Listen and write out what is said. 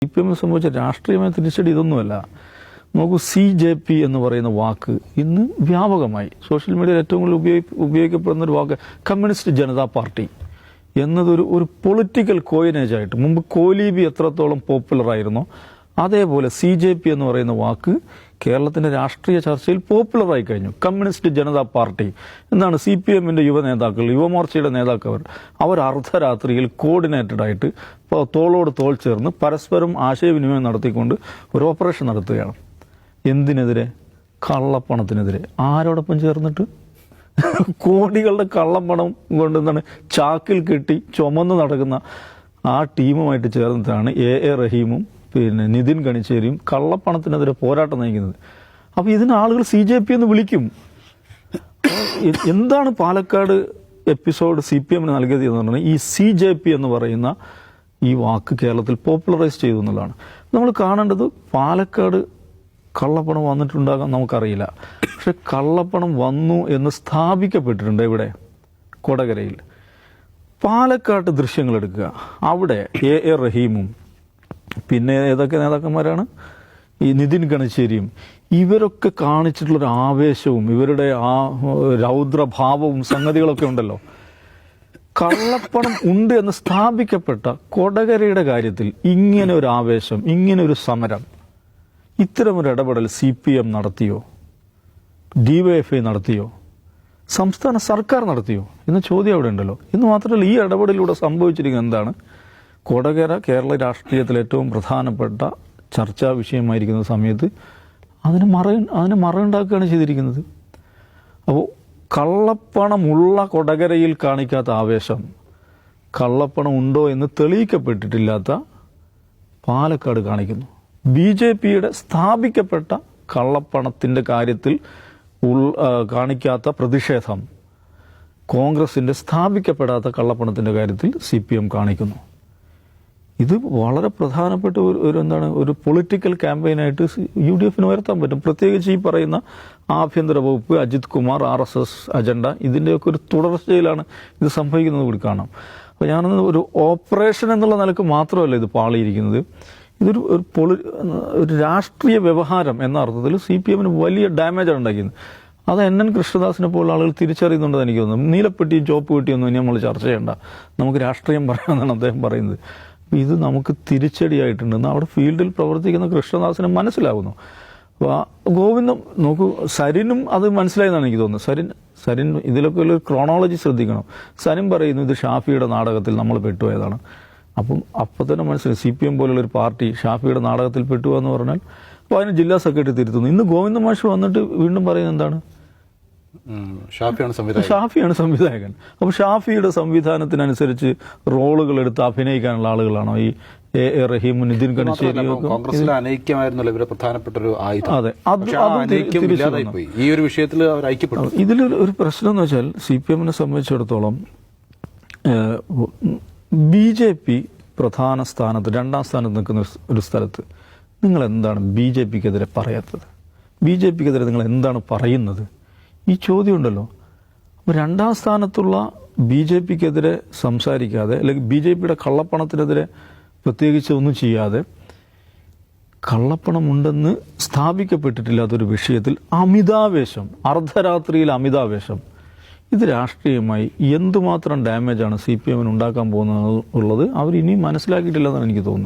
CPM സംബന്ധിച്ച രാഷ്ട്രീയമായ തിരിച്ചടി ഇതൊന്നുമല്ല. നോക്കൂ, CJP എന്ന് പറയുന്ന വാക്ക് ഇന്ന് വ്യാപകമായി സോഷ്യൽ മീഡിയയിൽ ഏറ്റവും കൂടുതൽ ഉപയോഗിക്കപ്പെടുന്ന ഒരു വാക്ക് കമ്മ്യൂണിസ്റ്റ് ജനതാ പാർട്ടി എന്നതൊരു പൊളിറ്റിക്കൽ കോയിനേജ് ആയിട്ട് മുമ്പ് കോലീബി എത്രത്തോളം പോപ്പുലർ ആയിരുന്നോ അതേപോലെ CJP എന്ന് പറയുന്ന വാക്ക് കേരളത്തിന്റെ രാഷ്ട്രീയ ചർച്ചയിൽ പോപ്പുലറായി കഴിഞ്ഞു. കമ്മ്യൂണിസ്റ്റ് ജനതാ പാർട്ടി എന്നാണ് CPMന്റെ യുവ നേതാക്കൾ, യുവമോർച്ചയുടെ നേതാക്കൾ അവർ അർദ്ധരാത്രിയിൽ കോർഡിനേറ്റഡ് ആയിട്ട് തോളോട് തോൾ ചേർന്ന് പരസ്പരം ആശയവിനിമയം നടത്തിക്കൊണ്ട് ഒരു ഓപ്പറേഷൻ നടത്തുകയാണ്. എന്തിനെതിരെ? കള്ളപ്പണത്തിനെതിരെ. ആരോടൊപ്പം ചേർന്നിട്ട്? കോടികളുടെ കള്ളപ്പണം കൊണ്ട് എന്താണ് ചാക്കിൽ കെട്ടി ചുമന്ന് നടക്കുന്ന ആ ടീമുമായിട്ട് ചേർന്നിട്ടാണ് A റഹീമും നിതിൻ ഗണിച്ചേരിയും കള്ളപ്പണത്തിനെതിരെ പോരാട്ടം നയിക്കുന്നത്. അപ്പോൾ ഇതിന് ആളുകൾ CJP എന്ന് വിളിക്കും. എന്താണ് പാലക്കാട് എപ്പിസോഡ് CPMന് നൽകിയത് എന്ന് പറഞ്ഞാൽ ഈ CJP എന്ന് പറയുന്ന ഈ വാക്ക് കേരളത്തിൽ പോപ്പുലറൈസ് ചെയ്തു എന്നുള്ളതാണ്. നമ്മൾ കാണേണ്ടത് പാലക്കാട് കള്ളപ്പണം വന്നിട്ടുണ്ടാകാൻ നമുക്കറിയില്ല. പക്ഷെ കള്ളപ്പണം വന്നു എന്ന് സ്ഥാപിക്കപ്പെട്ടിട്ടുണ്ട്. ഇവിടെ കൊടകരയിൽ പാലക്കാട്ട് ദൃശ്യങ്ങൾ എടുക്കുക. അവിടെ A റഹീമും പിന്നെ ഏതൊക്കെ നേതാക്കന്മാരാണ്, ഈ നിതിൻ ഗണിച്ചേരിയും ഇവരൊക്കെ കാണിച്ചിട്ടുള്ളൊരു ആവേശവും ഇവരുടെ ആ രൗദ്രഭാവവും സംഗതികളൊക്കെ ഉണ്ടല്ലോ. കള്ളപ്പണം ഉണ്ട് എന്ന് സ്ഥാപിക്കപ്പെട്ട കൊടകരയുടെ കാര്യത്തിൽ ഇങ്ങനെ ഒരു ആവേശം, ഇങ്ങനെ ഒരു സമരം, ഇത്തരമൊരു ഇടപെടൽ CPM നടത്തിയോ? DYFI നടത്തിയോ? സംസ്ഥാന സർക്കാർ നടത്തിയോ എന്ന ചോദ്യം അവിടെ ഉണ്ടല്ലോ. എന്ന് മാത്രമല്ല, ഈ ഇടപെടലിലൂടെ സംഭവിച്ചിരിക്കുന്നത് എന്താണ്? കൊടകര കേരള രാഷ്ട്രീയത്തിൽ ഏറ്റവും പ്രധാനപ്പെട്ട ചർച്ചാ വിഷയമായിരിക്കുന്ന സമയത്ത് അതിന് മറയുണ്ടാക്കുകയാണ് ചെയ്തിരിക്കുന്നത്. അപ്പോൾ കള്ളപ്പണമുള്ള കൊടകരയിൽ കാണിക്കാത്ത ആവേശം, കള്ളപ്പണം ഉണ്ടോ എന്ന് തെളിയിക്കപ്പെട്ടിട്ടില്ലാത്ത പാലക്കാട് കാണിക്കുന്നു. BJPയുടെ സ്ഥാപിക്കപ്പെട്ട കള്ളപ്പണത്തിൻ്റെ കാര്യത്തിൽ കാണിക്കാത്ത പ്രതിഷേധം കോൺഗ്രസിൻ്റെ സ്ഥാപിക്കപ്പെടാത്ത കള്ളപ്പണത്തിൻ്റെ കാര്യത്തിൽ CPM കാണിക്കുന്നു. ഇത് വളരെ പ്രധാനപ്പെട്ട ഒരു പൊളിറ്റിക്കൽ ക്യാമ്പയിനായിട്ട് UDFന് ഉയർത്താൻ പറ്റും. പ്രത്യേകിച്ച് ഈ പറയുന്ന ആഭ്യന്തര വകുപ്പ്, അജിത് കുമാർ, RSS അജണ്ട, ഇതിൻ്റെയൊക്കെ ഒരു തുടർച്ചയിലാണ് ഇത് സംഭവിക്കുന്നത് കൂടി കാണാം. അപ്പോൾ ഞാനൊന്ന് ഒരു ഓപ്പറേഷൻ എന്നുള്ള നിലക്ക് മാത്രമല്ല ഇത് പാളിയിരിക്കുന്നത്. ഇതൊരു ഒരു രാഷ്ട്രീയ വ്യവഹാരം എന്ന അർത്ഥത്തിൽ CPMന് വലിയ ഡാമേജാണ് ഉണ്ടാക്കിയത്. അത് NN കൃഷ്ണദാസിനെ പോലുള്ള ആളുകൾ തിരിച്ചറിയുന്നുണ്ടെന്ന് എനിക്ക് തോന്നുന്നു. നീലപ്പെട്ടിയും ചോപ്പ് പെട്ടിയൊന്നും ഇനി നമ്മൾ ചർച്ച ചെയ്യേണ്ട, നമുക്ക് രാഷ്ട്രീയം പറയാമെന്നാണ് അദ്ദേഹം പറയുന്നത്. ഇത് നമുക്ക് തിരിച്ചടിയായിട്ടുണ്ടെന്ന് അവിടെ ഫീൽഡിൽ പ്രവർത്തിക്കുന്ന കൃഷ്ണദാസിനെ മനസ്സിലാകുന്നു. അപ്പോൾ ഗോവിന്ദം നോക്കൂ, സരിനും അത് മനസ്സിലായെന്നാണ് എനിക്ക് തോന്നുന്നത്. സരിൻ ഇതിലൊക്കെ ഒരു ക്രോണോളജി ശ്രദ്ധിക്കണം. സരിൻ പറയുന്നു ഇത് ഷാഫിയുടെ നാടകത്തിൽ നമ്മൾ പെട്ടുപോയതാണ്. അപ്പം തന്നെ മനസ്സിലായി CPM പോലുള്ള ഒരു പാർട്ടി ഷാഫിയുടെ നാടകത്തിൽ പെട്ടു എന്ന് പറഞ്ഞാൽ അപ്പോൾ അതിന് ജില്ലാ സെക്രട്ടറി തിരുത്തുന്നു. ഇന്ന് ഗോവിന്ദ മാഷ് വന്നിട്ട് വീണ്ടും പറയുന്നത് എന്താണ്? ഷാഫിയാണ് സംവിധായകൻ. അപ്പോൾ ഷാഫിയുടെ സംവിധാനത്തിനനുസരിച്ച് റോളുകൾ എടുത്ത് അഭിനയിക്കാനുള്ള ആളുകളാണോ ഈ A റഹീമും നിതിൻ ഗണിച്ചേരിയും? അതെ, ഇതിലൊരു പ്രശ്നം എന്ന് വെച്ചാൽ CPMനെ സംബന്ധിച്ചിടത്തോളം BJP പ്രധാന സ്ഥാനത്ത്, രണ്ടാം സ്ഥാനത്ത് നിൽക്കുന്ന ഒരു സ്ഥലത്ത് നിങ്ങൾ എന്താണ് BJPക്കെതിരെ പറയാത്തത്? BJPക്കെതിരെ നിങ്ങൾ എന്താണ് പറയുന്നത്? ഈ ചോദ്യം ഉണ്ടല്ലോ. അപ്പോൾ രണ്ടാം സ്ഥാനത്തുള്ള BJPക്കെതിരെ സംസാരിക്കാതെ, അല്ലെങ്കിൽ BJPയുടെ കള്ളപ്പണത്തിനെതിരെ പ്രത്യേകിച്ച് ഒന്നും ചെയ്യാതെ, കള്ളപ്പണമുണ്ടെന്ന് സ്ഥാപിക്കപ്പെട്ടിട്ടില്ലാത്തൊരു വിഷയത്തിൽ അമിതാവേശം, അർദ്ധരാത്രിയിൽ അമിതാവേശം, ഇത് രാഷ്ട്രീയമായി എന്തുമാത്രം ഡാമേജാണ് CPMന് ഉണ്ടാക്കാൻ പോകുന്നത് ഉള്ളത് അവർ ഇനിയും മനസ്സിലാക്കിയിട്ടില്ലെന്നാണ് എനിക്ക് തോന്നുന്നത്.